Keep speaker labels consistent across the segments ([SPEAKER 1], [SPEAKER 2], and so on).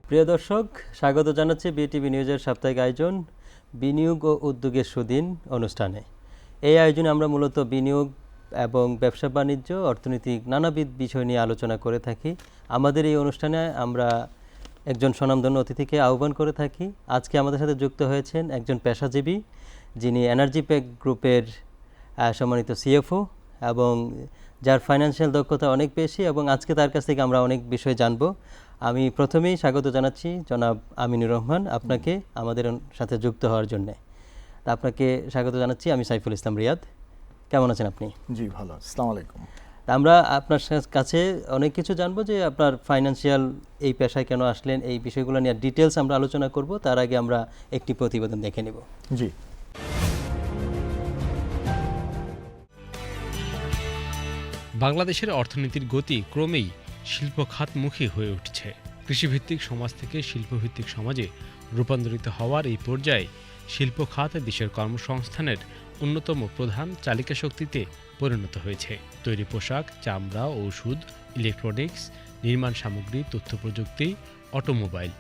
[SPEAKER 1] প্রিয় দর্শক, স্বাগত জানাচ্ছি বিটিভি নিউজের সাপ্তাহিক আয়োজন বিনিয়োগ ও উদ্যোগের সুদিন অনুষ্ঠানে। এই আয়োজনে আমরা মূলত বিনিয়োগ এবং ব্যবসা বাণিজ্য, অর্থনৈতিক নানাবিধ বিষয় নিয়ে আলোচনা করে থাকি। আমাদের এই অনুষ্ঠানে আমরা একজন স্বনামধন্য অতিথিকে আহ্বান করে থাকি। আজকে আমাদের সাথে যুক্ত হয়েছেন একজন পেশাজীবী, যিনি এনার্জি প্যাক গ্রুপের সম্মানিত সিএফও এবং যার ফাইন্যান্সিয়াল দক্ষতা অনেক বেশি, এবং আজকে তার কাছ থেকে আমরা অনেক বিষয় জানব। আমি প্রথমেই স্বাগত জানাচ্ছি জনাব আমিনুর রহমান আপনাকে আমাদের সাথে যুক্ত হওয়ার জন্য। তা আপনাকে স্বাগত জানাচ্ছি। আমি সাইফুল ইসলাম রিয়াদ। কেমন আছেন আপনি?
[SPEAKER 2] জি ভালো, আসসালামু আলাইকুম।
[SPEAKER 1] আমরা আপনার কাছে অনেক কিছু জানবো, যে আপনার ফাইন্যান্সিয়াল এই পেশায় কেন আসলেন, এই বিষয়গুলো নিয়ে ডিটেলস আমরা আলোচনা করব। তার আগে আমরা একটি প্রতিবেদন দেখে নেব।
[SPEAKER 2] জি,
[SPEAKER 3] বাংলাদেশের অর্থনীতির গতি ক্রমেই শিল্প খাতমুখী হয়ে উঠছে। কৃষিভিত্তিক সমাজ থেকে শিল্পভিত্তিক সমাজে রূপান্তরিত হওয়ার এই পর্যায়ে শিল্প খাত দেশের কর্মসংস্থানের অন্যতম প্রধান চালিকা শক্তিতে পরিণত হয়েছে। তৈরি পোশাক, চামড়া, ওষুধ, ইলেকট্রনিক্স, নির্মাণ সামগ্রী, তথ্য প্রযুক্তি, অটোমোবাইল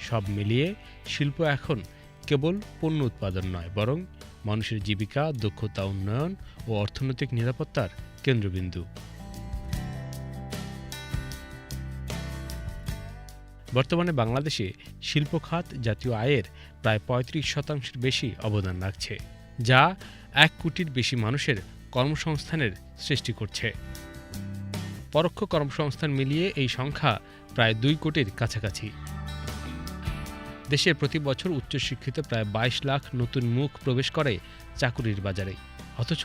[SPEAKER 3] সব মিলিয়ে শিল্প এখন কেবল পণ্য উৎপাদন নয়, বরং মানুষের জীবিকা, দক্ষতা উন্নয়ন ও অর্থনৈতিক নিরাপত্তার কেন্দ্রবিন্দু। বর্তমানে বাংলাদেশে শিল্প খাত জাতীয় আয়ের প্রায় ৩৫% বেশি অবদান রাখছে, যা ১ কোটির বেশি মানুষের কর্মসংস্থানের সৃষ্টি করছে। পরোক্ষ কর্মসংস্থান মিলিয়ে এই সংখ্যা প্রায় ২ কোটির কাছাকাছি। দেশে প্রতি বছর উচ্চশিক্ষিত প্রায় ২২ লাখ নতুন মুখ প্রবেশ করে চাকুরির বাজারে, অথচ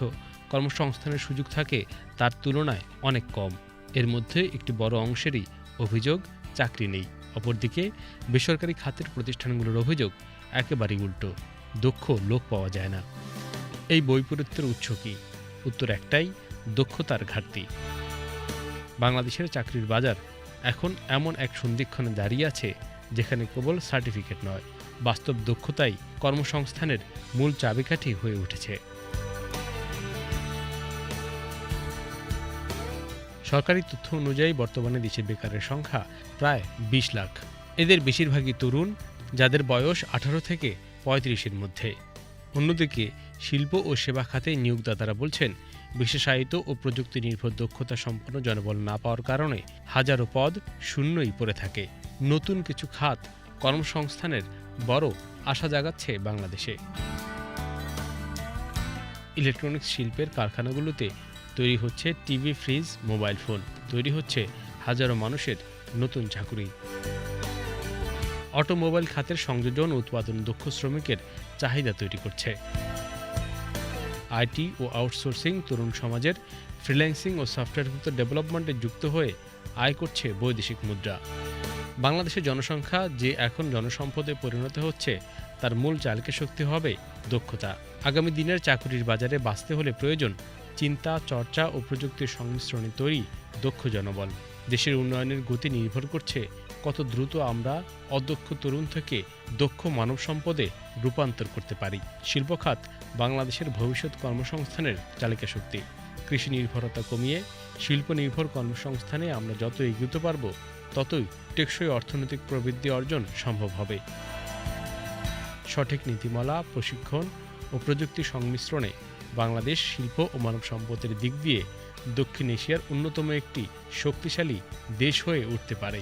[SPEAKER 3] কর্মসংস্থানের সুযোগ থাকে তার তুলনায় অনেক কম। এর মধ্যে একটি বড় অংশেরই অভিযোগ চাকরি নেই। অপরদিকে বেসরকারি খাতের প্রতিষ্ঠানগুলোর অভিযোগ একেবারেই উল্টো, দক্ষ লোক পাওয়া যায় না। এই বৈপরীত্যের উৎস কি? উত্তর একটাই, দক্ষতার ঘাটতি। বাংলাদেশের চাকরির বাজার এখন এমন এক সন্ধিক্ষণে দাঁড়িয়ে আছে যেখানে কেবল সার্টিফিকেট নয়, বাস্তব দক্ষতাই কর্মসংস্থানের মূল চাবিকাঠি হয়ে উঠেছে। সরকারি তথ্য অনুযায়ী বর্তমানে দেশে বেকারের সংখ্যা প্রায় ২০ লাখ। এদের বেশিরভাগই তরুণ, যাদের বয়স ১৮ থেকে ৩৫-এর মধ্যে। অন্যদিকে শিল্প ও সেবা খাতে নিয়োগদাতারা বলছেন, বিশেষায়িত ও প্রযুক্তি নির্ভর দক্ষতা সম্পন্ন জনবল না পাওয়ার কারণে হাজারো পদ শূন্যই পড়ে থাকে। নতুন কিছু খাত কর্মসংস্থানের বড় আশা জাগাচ্ছে বাংলাদেশে। ইলেকট্রনিক্স শিল্পের কারখানাগুলোতে তৈরি হচ্ছে টিভি, ফ্রিজ, মোবাইল ফোন। তৈরি হচ্ছে হাজারো মানুষের নতুন চাকুরি। অটোমোবাইল খাতের সংযোজন ও উৎপাদন দক্ষ শ্রমিকের চাহিদা তৈরি করছে। আইটি ও আউটসোর্সিং তরুণ সমাজের ফ্রিল্যান্সিং ও সফটওয়্যারভুক্ত ডেভেলপমেন্টে যুক্ত হয়ে আয় করছে বৈদেশিক মুদ্রা। বাংলাদেশের জনসংখ্যা যে এখন জনসম্পদে পরিণত হচ্ছে, তার মূল চালিকা শক্তি হবে দক্ষতা। আগামী দিনের চাকরির বাজারে বাঁচতে হলে প্রয়োজন চিন্তা, চর্চা ও প্রযুক্তির সংমিশ্রণে তৈরি দক্ষ জনবল। দেশের উন্নয়নের গতি নির্ভর করছে কত দ্রুত আমরা অদক্ষ তরুণ থেকে দক্ষ মানব সম্পদে রূপান্তর করতে পারি। শিল্পখাত বাংলাদেশের ভবিষ্যৎ কর্মসংস্থানের চালিকা শক্তি। কৃষি নির্ভরতা কমিয়ে শিল্প নির্ভর কর্মসংস্থানে আমরা যত এগোতে পারব, ততই টেকসই অর্থনৈতিক প্রবৃদ্ধি অর্জন সম্ভব হবে। সঠিক নীতিমালা, প্রশিক্ষণ ও প্রযুক্তি সংমিশ্রণে বাংলাদেশ শিল্প ও মানব সম্পদের দিক দিয়ে দক্ষিণ এশিয়ার অন্যতম একটি শক্তিশালী দেশ হয়ে উঠতে পারে।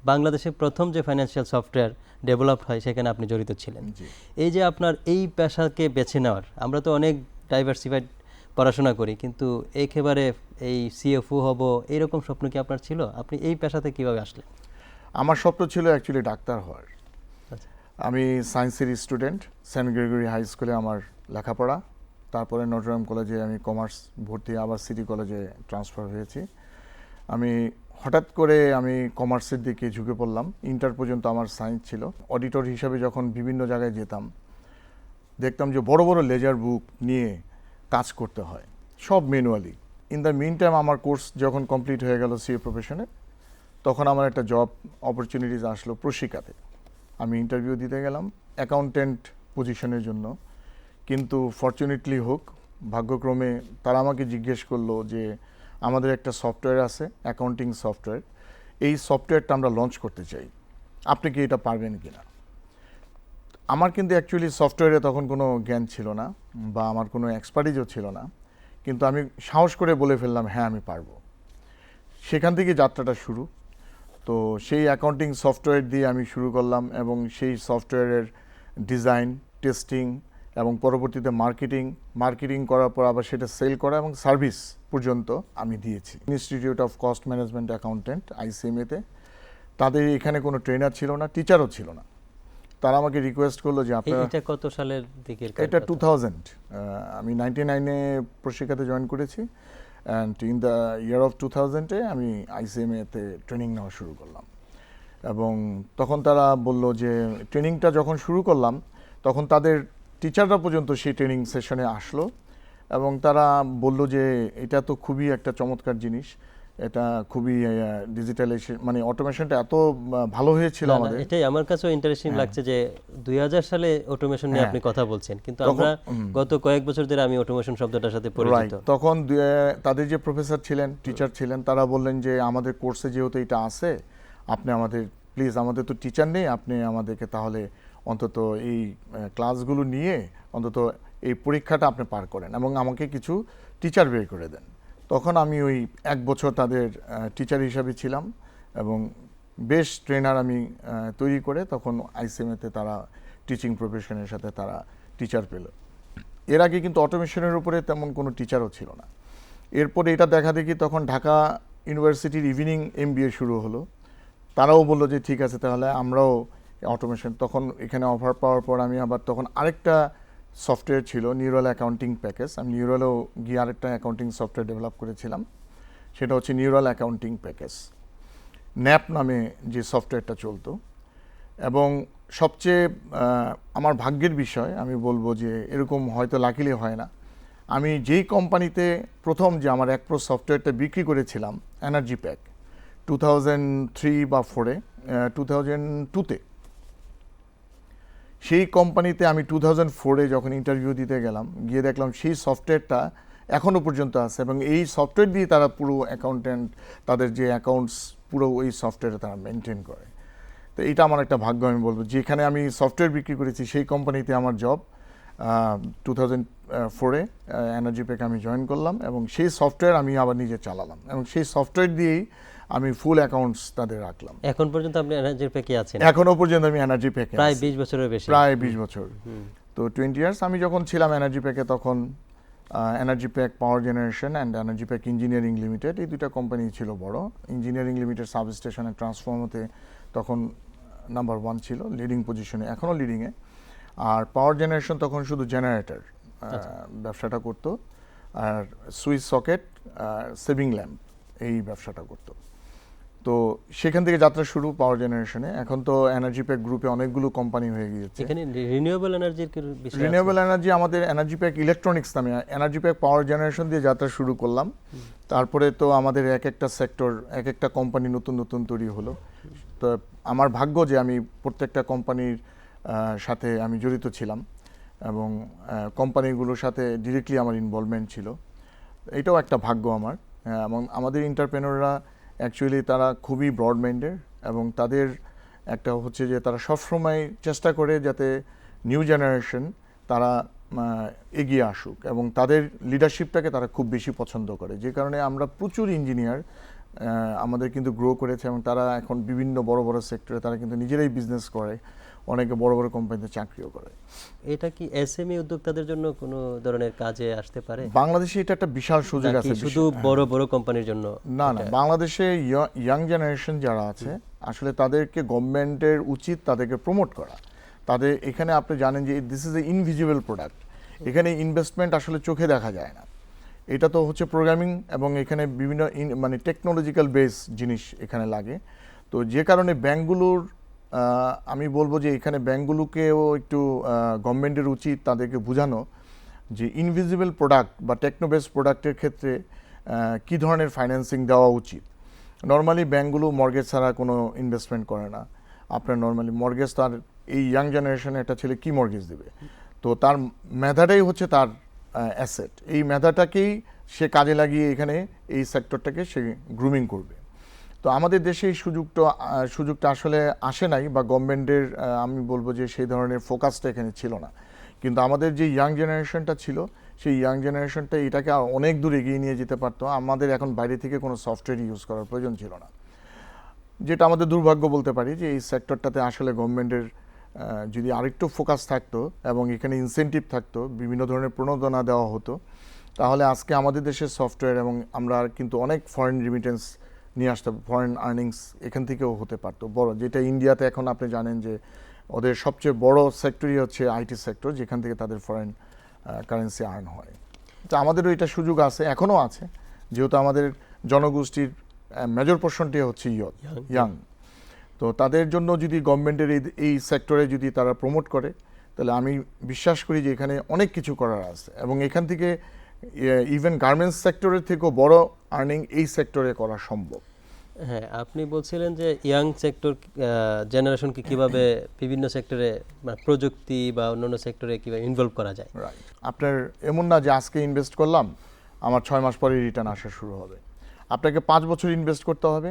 [SPEAKER 1] বাংলাদেশের প্রথম যে ফাইন্যান্সিয়াল সফটওয়্যার ডেভেলপ হয়, সেখানে আপনি জড়িত ছিলেন। এই যে আপনার এই পেশাকে বেছে নেওয়ার, আমরা তো অনেক ডাইভার্সিফাইড পড়াশোনা করি, কিন্তু একেবারে এই সিএফও হব এইরকম স্বপ্ন কি আপনার ছিল? আপনি এই পেশাতে কিভাবে আসলেন?
[SPEAKER 2] আমার স্বপ্ন ছিল অ্যাকচুয়ালি ডাক্তার হওয়ার।
[SPEAKER 1] আচ্ছা।
[SPEAKER 2] আমি সায়েন্সের স্টুডেন্ট, সেন্ট গ্রেগরি হাই স্কুলে আমার লেখাপড়া, তারপরে নটরডেম কলেজে আমি কমার্স ভর্তি, আবার সিটি কলেজে ট্রান্সফার হয়েছি। আমি হঠাৎ করে কমার্সের দিকে ঝুঁকে পড়লাম। ইন্টার পর্যন্ত আমার সায়েন্স ছিল। অডিটর হিসাবে যখন বিভিন্ন জায়গায় যেতাম, দেখতাম যে বড় বড় লেজার বুক নিয়ে কাজ করতে হয়, সব manually. In the mean time আমার কোর্স যখন কমপ্লিট হয়ে গেল সিএ প্রফেশনে, তখন আমার একটা জব অপরচুনিটিস আসলো প্রশিকাতে। আমি ইন্টারভিউ দিতে গেলাম অ্যাকাউন্টেন্ট পজিশনের জন্য, কিন্তু ফরচুনেটলি হোক, ভাগ্যক্রমে তারা আমাকে জিজ্ঞেস করলো যে আমাদের একটা সফটওয়্যার আছে, অ্যাকাউন্টিং সফটওয়্যার, এই সফটওয়্যারটা আমরা লঞ্চ করতে চাই, আপনি কি এটা পারবেন কিনা। আমার কিন্তু অ্যাকচুয়ালি সফটওয়্যারে তখন কোনো জ্ঞান ছিল না বা আমার কোনো এক্সপার্টিজও ছিল না, কিন্তু আমি সাহস করে বলে ফেললাম হ্যাঁ আমি পারবো। সেখান থেকে যাত্রাটা শুরু। তো সেই অ্যাকাউন্টিং সফটওয়্যার দিয়ে আমি শুরু করলাম এবং সেই সফটওয়্যারের ডিজাইন, টেস্টিং এবং পরবর্তীতে মার্কেটিং করার পর আবার সেটা সেল করা এবং সার্ভিস পর্যন্ত আমি দিয়েছি। Institute of cost management accountant ICMA-তে তাদের এখানে কোনো ট্রেনার ছিল না, টিচারও ছিল না। তারা আমাকে রিকোয়েস্ট করলো যে আপনারা,
[SPEAKER 1] এটা কত সালের দিকের
[SPEAKER 2] এটা 2000, আমি 99-এ প্রশিক্ষাতে জয়েন করেছি and in the year of 2000-এ আমি ICMA-তে ট্রেনিং নেওয়া শুরু করলাম। এবং তখন তারা বলল যে ট্রেনিংটা যখন শুরু করলাম তখন তাদের টিচাররা পর্যন্ত সেই ট্রেনিং সেশনে আসলো এবং তারা বলল যে এটা তো খুবই একটা চমৎকার জিনিস, এটা খুবই ডিজিটালাইজেশন মানে অটোমেশনটা এত ভালো হয়েছিল আমাদের।
[SPEAKER 1] এটাই আমার কাছেও ইন্টারেস্টিং লাগছে যে 2000 সালে অটোমেশন নিয়ে আপনি কথা বলছেন, কিন্তু আমরা গত কয়েক বছর ধরে আমি অটোমেশন শব্দটার সাথে পরিচিত।
[SPEAKER 2] তখন তাদের যে প্রফেসর ছিলেন, টিচার ছিলেন, তারা বললেন যে আমাদের কোর্সে যেহেতু এটা আছে, আপনি আমাদের প্লিজ, আমাদের তো টিচার নেই, আপনি আমাদেরকে তাহলে অন্তত এই ক্লাসগুলো নিয়ে অন্তত এই পরীক্ষাটা আপনি পার করেন এবং আমাকে কিছু টিচার বের করে দেন। তখন আমি ওই 1 বছর তাদের টিচার হিসাবে ছিলাম এবং বেশ ট্রেনার আমি তৈরি করে তখন ICMA-তে তারা টিচিং প্রফেশনের সাথে তারা টিচার পেল। এর আগে কিন্তু অটোমেশনের উপরে তেমন কোনো টিচারও ছিল না। এরপরে এটা দেখা দেখি তখন ঢাকা ইউনিভার্সিটির ইভিনিং MBA শুরু হলো। তারাও বললো যে ঠিক আছে তাহলে আমরাও অটোমেশন, তখন এখানে অফার পাওয়ার পর আমি আবার তখন আরেকটা সফটওয়্যার ছিল নিউরাল অ্যাকাউন্টিং প্যাকেজ, আমি নিউরালেও গিয়ে আরেকটা অ্যাকাউন্টিং সফটওয়্যার ডেভেলপ করেছিলাম, সেটা হচ্ছে নিউরাল অ্যাকাউন্টিং প্যাকেজ, ন্যাপ নামে যে সফটওয়্যারটা চলতো। এবং সবচেয়ে আমার ভাগ্যের বিষয় আমি বলবো যে এরকম হয়তো লাকিলি হয় না, আমি যেই কোম্পানিতে প্রথম যে আমার একপ্রো সফটওয়্যারটা বিক্রি করেছিলাম এনার্জি প্যাক 2003 বা 4-এ 2002-তে, সেই কোম্পানিতে আমি 2004-এ যখন ইন্টারভিউ দিতে গেলাম, গিয়ে দেখলাম সেই সফটওয়্যারটা এখনও পর্যন্ত আছে এবং এই সফটওয়্যার দিয়ে তারা পুরো অ্যাকাউন্টেন্ট তাদের যে অ্যাকাউন্টস পুরো ওই সফটওয়্যারে তারা মেনটেন করে। তো এইটা আমার একটা ভাগ্য আমি বলবো, যেখানে আমি সফটওয়্যার বিক্রি করেছি সেই কোম্পানিতে আমার জব। 2004-এ এনার্জি প্যাক আমি জয়েন করলাম এবং সেই সফটওয়্যার আমি আবার নিজে চালালাম এবং সেই সফটওয়্যার দিয়েই আমি ফুল অ্যাকাউন্টস তাদের রাখলাম।
[SPEAKER 1] এখন পর্যন্ত আপনি এনার্জি প্যাকে আছেন?
[SPEAKER 2] এখনো পর্যন্ত আমি এনার্জি প্যাকে
[SPEAKER 1] প্রায় 20 বছরের বেশি।
[SPEAKER 2] প্রায় 20 বছর। তো 20 ইয়ার্স আমি যখন ছিলাম এনার্জি প্যাকে, তখন energy pack power generation and energy pack engineering limited, এই দুইটা কোম্পানি ছিল বড়। ইঞ্জিনিয়ারিং লিমিটেড সাবস্টেশন অ্যান্ড ট্রান্সফর্মারতে তখন নাম্বার 1 ছিল, লিডিং পজিশনে, এখনও লিডিংয়ে। আর পাওয়ার জেনারেশন তখন শুধু জেনারেটর ব্যবসাটা করতো, আর সুইচ সকেট, সেভিং ল্যাম্প এই ব্যবসাটা করতো। তো সেখান থেকে যাত্রা শুরু পাওয়ার জেনারেশনে। এখন তো এনার্জি প্যাক গ্রুপে অনেকগুলো কোম্পানি হয়ে গিয়েছে।
[SPEAKER 1] এখানে রিনিউয়েবল এনার্জির কি বিষয়?
[SPEAKER 2] রিনিউয়েবল এনার্জি আমাদের এনার্জি প্যাক ইলেকট্রনিক্স নামে, এনার্জি প্যাক পাওয়ার জেনারেশন দিয়ে যাত্রা শুরু করলাম। তারপরে তো আমাদের এক একটা সেক্টর, এক একটা কোম্পানি নতুন নতুন তৈরি হলো। তো আমার ভাগ্য যে আমি প্রত্যেকটা কোম্পানির সাথে আমি জড়িত ছিলাম এবং কোম্পানিগুলোর সাথে ডিরেক্টলি আমার ইনভলভমেন্ট ছিল, এটাও একটা ভাগ্য আমার। এবং আমাদের এন্টারপ্রেনাররা অ্যাকচুয়ালি তারা খুবই ব্রড মাইন্ডেড এবং তাদের একটা হচ্ছে যে তারা সবসময় চেষ্টা করে যাতে নিউ জেনারেশন তারা এগিয়ে আসুক এবং তাদের লিডারশিপটাকে তারা খুব বেশি পছন্দ করে, যে কারণে আমরা প্রচুর ইঞ্জিনিয়ার আমাদের কিন্তু গ্রো করেছে এবং তারা এখন বিভিন্ন বড় বড় সেক্টরে তারা কিন্তু নিজেরাই বিজনেস করে, অনেকে বড় বড় কোম্পানিতে চাকরিও করে।
[SPEAKER 1] এটা কি এসএমই উদ্যোক্তাদের জন্য কোনো ধরনের কাজে আসতে পারে?
[SPEAKER 2] বাংলাদেশে এটা একটা বিশাল সুযোগ আছে।
[SPEAKER 1] শুধু বড় বড় কোম্পানির জন্য
[SPEAKER 2] না, না, বাংলাদেশে ইয়াং জেনারেশন যারা আছে আসলে তাদেরকে গভর্নমেন্টের উচিত তাদেরকে প্রমোট করা। তাদের এখানে আপনি জানেন যে this is a invisible product, এখানে ইনভেস্টমেন্ট আসলে চোখে দেখা যায় না। এটা তো হচ্ছে প্রোগ্রামিং এবং এখানে বিভিন্ন মানে টেকনোলজিক্যাল বেস জিনিস এখানে লাগে। তো যে কারণে ব্যাংকগুলোর আমি বলবো যে এখানে ব্যাংকগুলোকেও একটু গভর্নমেন্টের উচিত তাদেরকে বোঝানো যে ইনভিজিবল প্রোডাক্ট বা টেকনো বেস প্রোডাক্টের ক্ষেত্রে কী ধরনের ফাইন্যান্সিং দেওয়া উচিত। নর্মালি ব্যাংকগুলো মর্গেজ ছাড়া কোনো ইনভেস্টমেন্ট করে না। আপনার নর্মালি মর্গেজ, তার এই ইয়াং জেনারেশনে একটা ছেলে কী মর্গেজ দেবে, তো তার মেধাটাই হচ্ছে তার অ্যাসেট। এই মেধাটাকেই সে কাজে লাগিয়ে এখানে এই সেক্টরটাকে সে গ্রুমিং করবে। তো আমাদের দেশে এই সুযোগটা আসলে আসে নাই, বা গভর্নমেন্টের আমি বলবো যে সেই ধরনের ফোকাসটা এখানে ছিল না। কিন্তু আমাদের যে ইয়াং জেনারেশনটা ছিল, সেই ইয়াং জেনারেশনটা এটাকে অনেক দূর এগিয়ে নিয়ে যেতে পারতো। আমাদের এখন বাইরে থেকে কোনো সফটওয়্যার ইউজ করার প্রয়োজন ছিল না, যেটা আমাদের দুর্ভাগ্য বলতে পারি যে এই সেক্টরটাতে আসলে গভর্নমেন্টের যদি আরেকটু ফোকাস থাকতো এবং এখানে ইনসেনটিভ থাকতো, বিভিন্ন ধরনের প্রণোদনা দেওয়া হতো, তাহলে আজকে আমাদের দেশের সফটওয়্যার এবং আমরা কিন্তু অনেক ফরেন রিমিটেন্স নিয়ে আসতে, ফরেন আর্নিংস এখান থেকেও হতে পারতো বড়, যেটা ইন্ডিয়াতে এখন আপনি জানেন যে ওদের সবচেয়ে বড় সেক্টরই হচ্ছে আইটি সেক্টর, যেখান থেকে তাদের ফরেন কারেন্সি আর্ন হয়। তো আমাদেরও এটা সুযোগ আছে, এখনও আছে, যেহেতু আমাদের জনগোষ্ঠীর মেজর পোর্শনটি হচ্ছে ইয়াং। তো তাদের জন্য যদি গভর্নমেন্টের এই সেক্টরে যদি তারা প্রমোট করে, তাহলে আমি বিশ্বাস করি যে এখানে অনেক কিছু করার আছে, এবং এখান থেকে ইভেন গার্মেন্টস সেক্টরের থেকেও বড় আর্নিং এই সেক্টরে করা সম্ভব।
[SPEAKER 1] হ্যাঁ, আপনি বলছিলেন যে ইয়াং সেক্টর জেনারেশনকে কিভাবে বিভিন্ন সেক্টরে প্রযুক্তি বা অন্যান্য সেক্টরে কিভাবে ইনভলভ করা যায়।
[SPEAKER 2] রাইট, আপনার এমন না যে আজকে ইনভেস্ট করলাম আমার 6 মাস পরে রিটার্ন আসা শুরু হবে। আপনাকে 5 বছর ইনভেস্ট করতে হবে,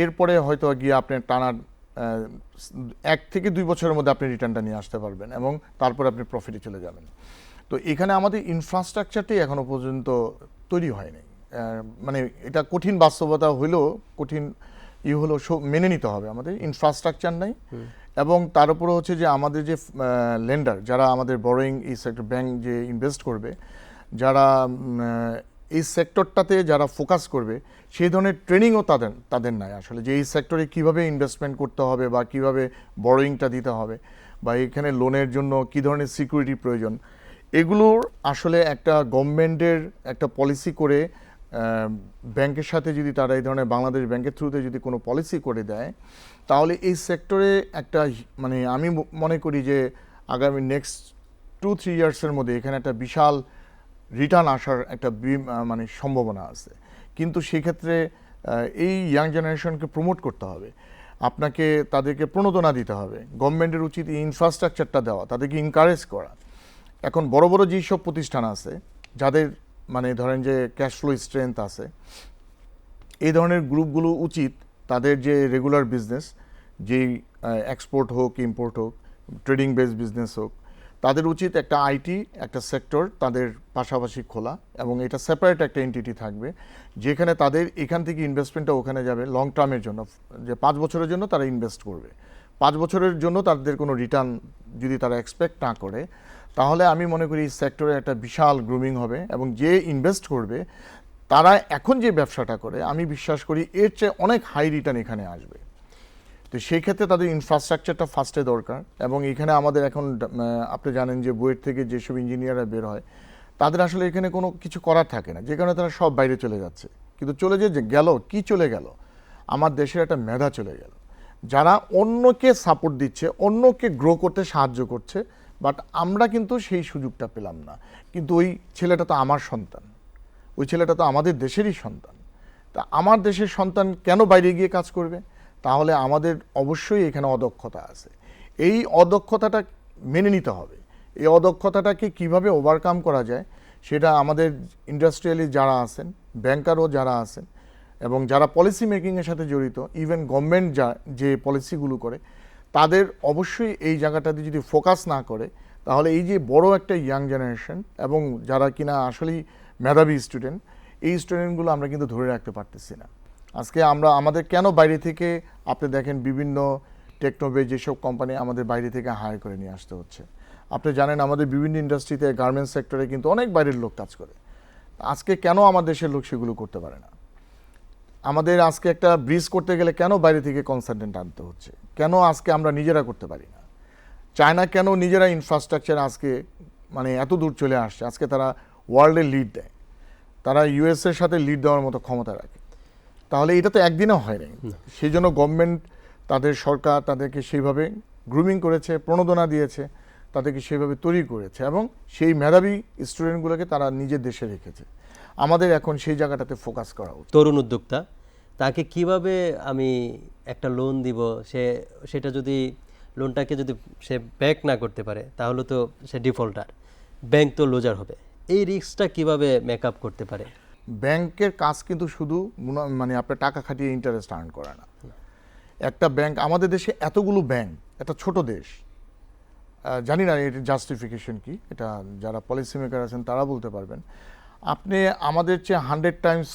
[SPEAKER 2] এরপরে হয়তো গিয়ে আপনি টানা 1 থেকে 2 বছরের মধ্যে আপনি রিটার্নটা নিয়ে আসতে পারবেন, এবং তারপর আপনি প্রফিটে চলে যাবেন। তো এখানে আমাদের ইনফ্রাস্ট্রাকচারটি এখনো পর্যন্ত তৈরি হয়নি। মানে এটা কঠিন বাস্তবতা হলেও, কঠিন হলেও মেনে নিতে হবে, আমাদের ইনফ্রাস্ট্রাকচার নাই। এবং তার উপরে হচ্ছে যে আমাদের যে লেন্ডার, যারা আমাদের বড়োয়িং এই সেক্টর ব্যাংক যে ইনভেস্ট করবে, যারা এই সেক্টরটাতে যারা ফোকাস করবে, সেই ধরনের ট্রেনিংও তাদের নাই আসলে, যে এই সেক্টরে কীভাবে ইনভেস্টমেন্ট করতে হবে, বা কীভাবে বড়োয়িংটা দিতে হবে, বা এখানে লোনের জন্য কী ধরনের সিকিউরিটি প্রয়োজন, এগুলোর আসলে একটা গভর্নমেন্টের একটা পলিসি করে ব্যাংকের সাথে যদি তারা এই ধরনের বাংলাদেশ ব্যাংকের থ্রুতে যদি কোনো পলিসি করে দেয়, তাহলে এই সেক্টরে একটা মানে আমি মনে করি যে আগামী নেক্সট 2-3 ইয়ার্সের মধ্যে এখানে একটা বিশাল রিটার্ন আসার একটা মানে সম্ভাবনা আছে। কিন্তু সেক্ষেত্রে এই ইয়াং জেনারেশনকে প্রমোট করতে হবে, আপনাকে তাদেরকে প্রণোদনা দিতে হবে। গভর্নমেন্টের উচিত এই ইনফ্রাস্ট্রাকচারটা দেওয়া, তাদেরকে ইনকারেজ করা। এখন বড় বড় যেসব প্রতিষ্ঠান আছে, যাদের মানে ধরেন যে ক্যাশ ফ্লো স্ট্রেংথ আছে, এই ধরনের গ্রুপগুলো উচিত তাদের যে রেগুলার বিজনেস, যেই এক্সপোর্ট হোক, ইম্পোর্ট হোক, ট্রেডিং বেস বিজনেস হোক, তাদের উচিত একটা আইটি একটা সেক্টর তাদের পাশাপাশি খোলা, এবং এটা সেপারেট একটা এন্টিটি থাকবে, যেখানে তাদের এখান থেকে ইনভেস্টমেন্টটা ওখানে যাবে লং টার্মের জন্য, যে 5 বছরের জন্য তারা ইনভেস্ট করবে। 5 বছরের জন্য তাদের কোনো রিটার্ন যদি তারা এক্সপেক্ট না করে, তাহলে আমি মনে করি এই সেক্টরে একটা বিশাল গ্রুমিং হবে, এবং যে ইনভেস্ট করবে তারা এখন যে ব্যবসাটা করে, আমি বিশ্বাস করি এর চেয়ে অনেক হাই রিটার্ন এখানে আসবে। তো সেই ক্ষেত্রে তাদের ইনফ্রাস্ট্রাকচারটা ফার্স্টে দরকার। এবং এখানে আমাদের এখন আপনি জানেন যে বুয়েট থেকে যেসব ইঞ্জিনিয়াররা বের হয়, তাদের আসলে এখানে কোনো কিছু করার থাকে না, যে কারণে তারা সব বাইরে চলে যাচ্ছে। কিন্তু চলে যে গেল, কি চলে গেল, আমার দেশের একটা মেধা চলে গেল, যারা অন্যকে সাপোর্ট দিচ্ছে, অন্যকে গ্রো করতে সাহায্য করছে। বাট আমরা কিন্তু সেই সুযোগটা পেলাম না। কিন্তু ওই ছেলেটা তো আমার সন্তান, ওই ছেলেটা তো আমাদের দেশেরই সন্তান। তা আমার দেশের সন্তান কেন বাইরে গিয়ে কাজ করবে? তাহলে আমাদের অবশ্যই এখানে অদক্ষতা আছে। এই অদক্ষতাটা মেনে নিতে হবে। এই অদক্ষতাটাকে কিভাবে ওভারকাম করা যায়, সেটা আমাদের ইন্ডাস্ট্রিয়ালি যারা আছেন, ব্যাংকারও যারা আছেন, এবং যারা পলিসি মেকিংয়ের সাথে জড়িত, ইভেন গভর্নমেন্ট যে পলিসিগুলো করে, তাদের অবশ্যই এই জায়গাটাতে যদি ফোকাস না করে, তাহলে এই যে বড় একটা ইয়াং জেনারেশন এবং যারা কিনা আসলেই মেধাবী স্টুডেন্ট, এই স্টুডেন্টগুলো আমরা কিন্তু ধরে রাখতে পারতেছি না। আজকে আমাদের কেন বাইরে থেকে, আপনি দেখেন বিভিন্ন টেকনোবে যেসব কোম্পানি আমাদের বাইরে থেকে হায়ার করে নিয়ে আসতে হচ্ছে। আপনি জানেন আমাদের বিভিন্ন ইন্ডাস্ট্রিতে, গার্মেন্টস সেক্টরে কিন্তু অনেক বাইরের লোক কাজ করে। আজকে কেন আমার দেশের লোক সেগুলো করতে পারে না? আমাদের আজকে একটা ব্রিজ করতে গেলে কেন বাইরে থেকে কনসালটেন্ট আনতে হচ্ছে? কেন আজকে আমরা নিজেরা করতে পারি না? চায়না কেন নিজেরা ইনফ্রাস্ট্রাকচার আজকে মানে এত দূর চলে আসছে? আজকে তারা ওয়ার্ল্ডে লিড দেয়, তারা ইউএসএর সাথে লিড দেওয়ার মতো ক্ষমতা রাখে। তাহলে এটা তো একদিনও হয় নাই। সেই জন্য গভর্নমেন্ট, তাদের সরকার তাদেরকে সেইভাবে গ্রুমিং করেছে, প্রণোদনা দিয়েছে, তাদেরকে সেইভাবে তৈরি করেছে, এবং সেই মেধাবী স্টুডেন্টগুলোকে তারা নিজের দেশে রেখেছে। আমাদের এখন সেই জায়গাটাতে ফোকাস করা উচিত।
[SPEAKER 1] তরুণ উদ্যোক্তা, তাকে কিভাবে আমি একটা লোন দিব, সেটা যদি লোনটাকে যদি সে ব্যাক না করতে পারে, তাহলে তো সে ডিফল্টার, ব্যাংক তো লুজার হবে। এই রিস্কটা কিভাবে মেকআপ করতে পারে?
[SPEAKER 2] ব্যাংকের কাজ কিন্তু শুধু মানে আপনার টাকা খাটিয়ে ইন্টারেস্ট আর্ন করে না। একটা ব্যাংক, আমাদের দেশে এতগুলো ব্যাংক, একটা ছোট দেশ, জানি না এর জাস্টিফিকেশন কি, এটা যারা পলিসি মেকার আছেন তারা বলতে পারবেন। আপনি আমাদের চেয়ে 100 টাইমস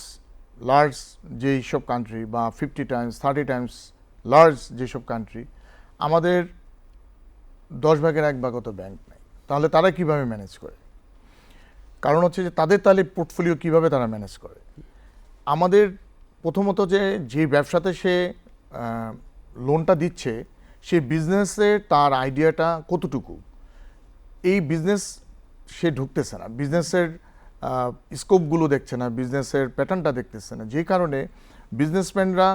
[SPEAKER 2] লার্জ যেই সব কান্ট্রি বা 50 টাইমস 30 টাইমস লার্জ যেসব কান্ট্রি, আমাদের 10 ভাগের 1 ভাগও তো ব্যাংক নেই। তাহলে তারা কিভাবে ম্যানেজ করে? কারণ হচ্ছে যে তাদের তাহলে পোর্টফোলিও কিভাবে তারা ম্যানেজ করে। আমাদের প্রথমত যে ব্যবসাতে সে লোনটা দিচ্ছে, সেই বিজনেসে তার আইডিয়াটা কতটুকু, এই বিজনেস সে ঢুকতেছে না, বিজনেসের স্কোপগুলো দেখছে না, বিজনেসের প্যাটার্নটা দেখতেছে না, যে কারণে বিজনেসম্যানরা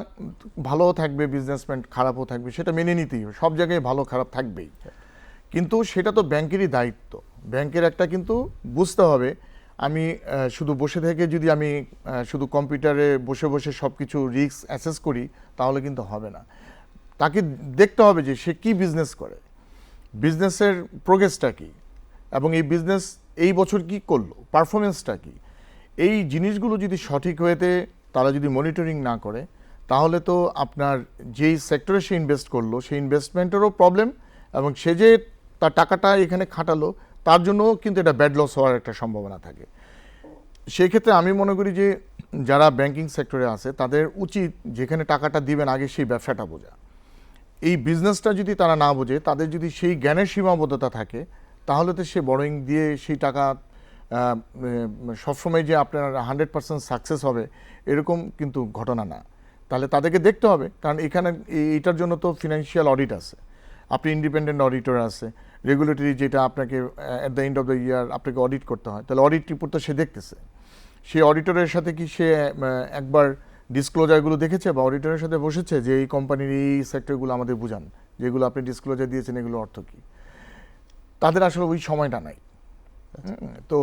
[SPEAKER 2] ভালোও থাকবে, বিজনেসম্যান খারাপও থাকবে, সেটা মেনে নিতেই হবে, সব জায়গায় ভালো খারাপ থাকবেই। কিন্তু সেটা তো ব্যাংকেরই দায়িত্ব। ব্যাংকের একটা কিন্তু বুঝতে হবে, আমি শুধু বসে থেকে যদি আমি শুধু কম্পিউটারে বসে বসে সব কিছু রিস্ক অ্যাসেস করি তাহলে কিন্তু হবে না। তাকে দেখতে হবে যে সে কি বিজনেস করে, বিজনেসের প্রোগ্রেসটা কী, এবং এই বিজনেস এই বছর কি করলো, পারফরমেন্সটা কী। এই জিনিসগুলো যদি সঠিক হয়েতে তারা যদি মনিটরিং না করে, তাহলে তো আপনার যেই সেক্টরে সে ইনভেস্ট করলো সেই ইনভেস্টমেন্টেরও প্রবলেম, এবং সে যে তার টাকাটা এখানে খাটালো তার জন্যও কিন্তু এটা ব্যাড লস হওয়ার একটা সম্ভাবনা থাকে। সেই ক্ষেত্রে আমি মনে করি যে যারা ব্যাংকিং সেক্টরে আছে তাদের উচিত যেখানে টাকাটা দিবেন আগে সেই ব্যবসাটা বোঝা। এই বিজনেসটা যদি তারা না বোঝে, তাদের যদি সেই জ্ঞানের সীমাবদ্ধতা থাকে, তাহলে তো সে বরোয়িং দিয়ে সেই টাকা সবসময় যে আপনার 100% সাকসেস হবে এরকম কিন্তু ঘটনা না। তাহলে তাদেরকে দেখতে হবে, কারণ এখানে এইটার জন্য তো ফিনান্সিয়াল অডিট আছে, আপনি ইন্ডিপেন্ডেন্ট অডিটর আছে, রেগুলেটরি যেটা আপনাকে at the end of the year আপনাকে অডিট করতে হয়, তাহলে অডিট রিপোর্ট তো সে দেখতেছে। সেই অডিটরের সাথে কি সে একবার ডিসক্লোজারগুলো দেখেছে বা অডিটরের সাথে বসেছে যে এই কোম্পানির এই সেক্টরগুলো আমাদের বুঝান, যেগুলো আপনি ডিসক্লোজার দিয়েছেন এগুলো অর্থ কী? তাদের আসলে ওই সময়টা নাই। তো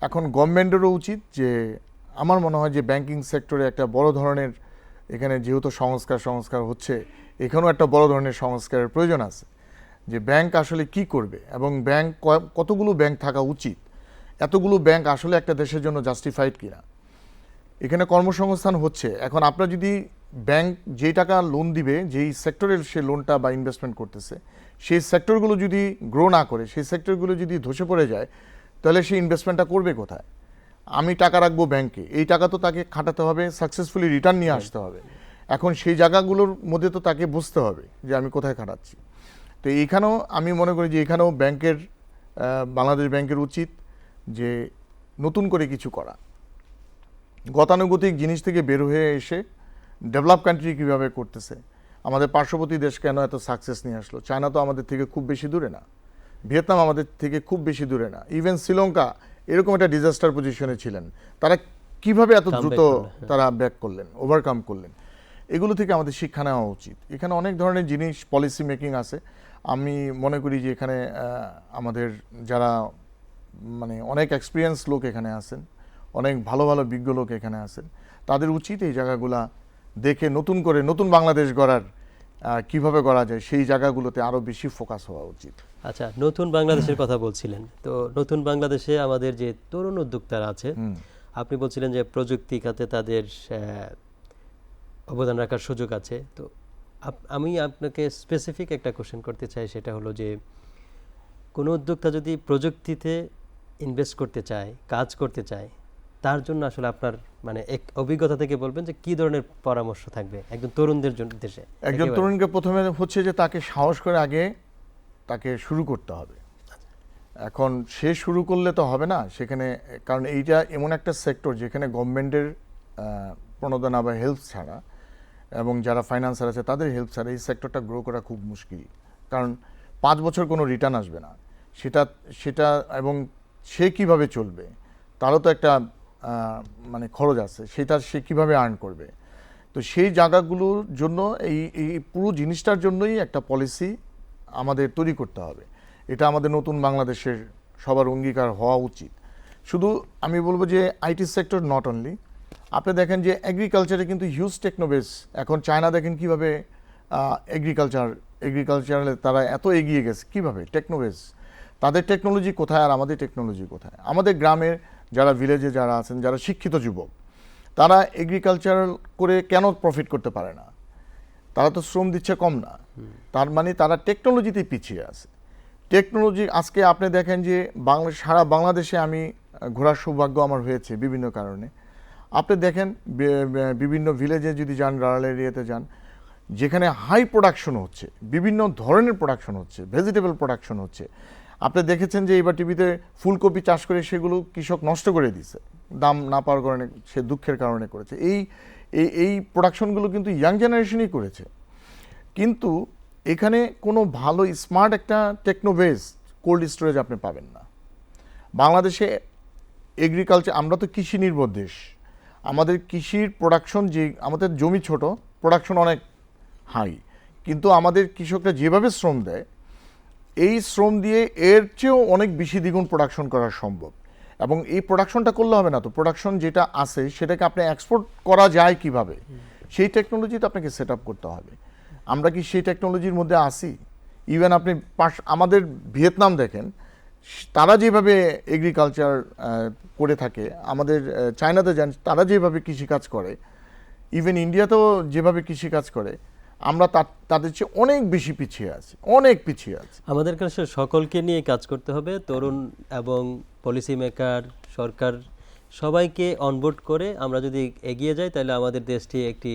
[SPEAKER 2] এখন গভর্নমেন্টেরও উচিত যে, আমার মনে হয় যে ব্যাংকিং সেক্টরে একটা বড় ধরনের, এখানে যেহেতু সংস্কার হচ্ছে, এখানেও একটা বড় ধরনের সংস্কারের প্রয়োজন আছে, যে ব্যাংক আসলে কি করবে এবং ব্যাংক কতগুলো ব্যাংক থাকা উচিত, এতগুলো ব্যাংক আসলে একটা দেশের জন্য জাস্টিফাইড কিনা। এখানে কর্মসংস্থান হচ্ছে, এখন আপনার যদি ব্যাংক যেই টাকা লোন দিবে, যেই সেক্টরের সে লোনটা বা ইনভেস্টমেন্ট করতেছে, সেই সেক্টরগুলো যদি গ্রো না করে, সেই সেক্টরগুলো যদি ধসে পড়ে যায়, তাহলে সেই ইনভেস্টমেন্টটা করবে কোথায়? আমি টাকা রাখবো ব্যাংকে, এই টাকা তো তাকে খাটাতে হবে, সাকসেসফুলি রিটার্ন নিয়ে আসতে হবে। এখন সেই জায়গাগুলোর মধ্যে তো তাকে বুঝতে হবে যে আমি কোথায় খাটাচ্ছি। তো এইখানেও আমি মনে করি যে এখানেও ব্যাংকের, বাংলাদেশ ব্যাংকের উচিত যে নতুন করে কিছু করা, গতানুগতিক জিনিস থেকে বের হয়ে এসে ডেভেলপ কান্ট্রি কীভাবে করতেছে, আমাদের পার্শ্ববর্তী দেশ কেন এত সাকসেস নিয়ে আসলো। চায়না তো আমাদের থেকে খুব বেশি দূরে না, ভিয়েতনাম আমাদের থেকে খুব বেশি দূরে না, ইভেন শ্রীলঙ্কা এরকম একটা ডিজাস্টার পজিশনে ছিলেন, তারা কিভাবে এত দ্রুত তারা ব্যাক করলেন, ওভারকাম করলেন। এগুলো থেকে আমাদের শিক্ষা নেওয়া উচিত। এখানে অনেক ধরনের জিনিস পলিসি মেকিং আছে। আমি মনে করি যে এখানে আমাদের যারা মানে অনেক এক্সপিরিয়েন্স লোক এখানে আছেন, অনেক ভালো ভালো বিজ্ঞ লোক এখানে আছেন, তাদের উচিত এই জায়গাগুলা দেখে নতুন করে নতুন বাংলাদেশ গড়ার কিভাবে গড়া যায় সেই জায়গাগুলোতে আরও বেশি ফোকাস হওয়া উচিত।
[SPEAKER 1] আচ্ছা, নতুন বাংলাদেশের কথা বলছিলেন, তো নতুন বাংলাদেশে আমাদের যে তরুণ উদ্যোক্তারা আছে, আপনি বলছিলেন যে প্রযুক্তি খাতে তাদের অবদান রাখার সুযোগ আছে। তো আমি আপনাকে স্পেসিফিক একটা কোশ্চেন করতে চাই, সেটা হলো যে কোনো উদ্যোক্তা যদি প্রযুক্তিতে ইনভেস্ট করতে চায়, কাজ করতে চায়, তার জন্য আসলে আপনার মানে এক অভিজ্ঞতা থেকে বলবেন যে কি ধরনের পরামর্শ থাকবে একজন তরুণদের জন্য দেশে?
[SPEAKER 2] একজন তরুণকে প্রথমে হচ্ছে যে তাকে সাহস করে আগে তাকে শুরু করতে হবে। এখন সে শুরু করলে তো হবে না সেখানে, কারণ এইটা এমন একটা সেক্টর যেখানে গভর্নমেন্টের প্রণোদনা বা হেল্প ছাড়া এবং যারা ফাইন্যান্সার আছে তাদের হেল্প ছাড়া এই সেক্টরটা গ্রো করা খুব মুশকিল। কারণ 5 বছর কোনো রিটার্ন আসবে না সেটা এবং সে কিভাবে চলবে, তারও তো একটা মানে খরচ আছে, সেটা সে কিভাবে আর্ন করবে। তো সেই জায়গাগুলোর জন্য এই পুরো জিনিসটার জন্যই একটা পলিসি আমাদের তৈরি করতে হবে। এটা আমাদের নতুন বাংলাদেশের সবার অঙ্গীকার হওয়া উচিত। শুধু আমি বলবো যে আইটি সেক্টর নট অনলি, আপনি দেখেন যে এগ্রিকালচারে কিন্তু হিউজ টেকনোবেস, এখন চায়না দেখেন কীভাবে এগ্রিকালচারে তারা এত এগিয়ে গেছে, কীভাবে টেকনোবেস, তাদের টেকনোলজি কোথায় আর আমাদের টেকনোলজি কোথায়। আমাদের গ্রামের যারা ভিলেজে যারা আছেন, যারা শিক্ষিত যুবক, তারা এগ্রিকালচারাল করে কেন প্রফিট করতে পারে না? তারা তো শ্রম দিচ্ছে কম না, তার মানে তারা টেকনোলজিতে পিছিয়ে আছে। টেকনোলজি আজকে আপনি দেখেন যে সারা বাংলাদেশে আমি ঘোরার সৌভাগ্য আমার হয়েছে বিভিন্ন কারণে। আপনি দেখেন বিভিন্ন ভিলেজে যদি যান, রারাল এরিয়াতে যান, যেখানে হাই প্রোডাকশন হচ্ছে, বিভিন্ন ধরনের প্রোডাকশন হচ্ছে, ভেজিটেবল প্রোডাকশন হচ্ছে। আপনি দেখেছেন যে এবার টিভিতে ফুলকপি চাষ করে সেগুলো কৃষক নষ্ট করে দিছে, দাম না পাওয়ার কারণে, সে দুঃখের কারণে করেছে। এই প্রোডাকশনগুলো কিন্তু ইয়াং জেনারেশনই করেছে। কিন্তু এখানে কোনো ভালো স্মার্ট একটা টেকনোবেস কোল্ড স্টোরেজ আপনি পাবেন না। বাংলাদেশে এগ্রিকালচার, আমরা তো কৃষি নির্ভর দেশ। আমাদের কৃষির প্রোডাকশন, যে আমাদের জমি ছোট, প্রোডাকশন অনেক হাই, কিন্তু আমাদের কৃষকরা যেভাবে শ্রম দেয়, এই শ্রম দিয়ে এর চেয়েও অনেক বেশি দ্বিগুণ প্রোডাকশন করা সম্ভব। এবং এই প্রোডাকশনটা করলে হবে না, তো প্রোডাকশন যেটা আছে সেটাকে আপনি এক্সপোর্ট করা যায় কিভাবে, সেই টেকনোলজিটা আপনাকে সেট আপ করতে হবে। আমরা কি সেই টেকনোলজির মধ্যে আসি? ইভেন আপনি আমাদের ভিয়েতনাম দেখেন, তারা যেভাবে এগ্রিকালচার করে থাকে, আমাদের চায়নাতে যান, তারা যেভাবে কৃষিকাজ করে, ইভেন ইন্ডিয়াতেও যেভাবে কৃষিকাজ করে, আমরা তাদের চেয়ে অনেক বেশি পিছিয়ে আছি, অনেক পিছিয়ে আছি।
[SPEAKER 1] আমাদের কাছে সকলকে নিয়ে কাজ করতে হবে, তরুণ এবং পলিসি মেকার, সরকার, সবাইকে অনবোর্ড করে আমরা যদি এগিয়ে যাই তাহলে আমাদের দেশটি একটি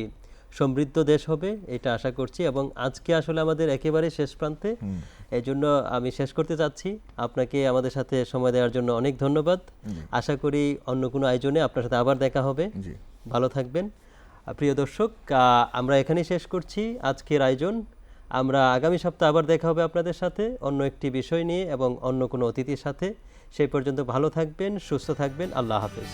[SPEAKER 1] সমৃদ্ধ দেশ হবে, এটা আশা করছি। এবং আজকে আসলে আমাদের একেবারে শেষ প্রান্তে, এই জন্য আমি শেষ করতে চাচ্ছি। আপনাকে আমাদের সাথে সময় দেওয়ার জন্য অনেক ধন্যবাদ। আশা করি অন্য কোনো আয়োজনে আপনার সাথে আবার দেখা হবে। ভালো থাকবেন। প্রিয় দর্শক, আমরা এখানেই শেষ করছি আজকের আয়োজন। আমরা আগামী সপ্তাহে আবার দেখা হবে আপনাদের সাথে অন্য একটি বিষয় নিয়ে এবং অন্য কোনো অতিথির সাথে। সেই পর্যন্ত ভালো থাকবেন, সুস্থ থাকবেন। আল্লাহ হাফেজ।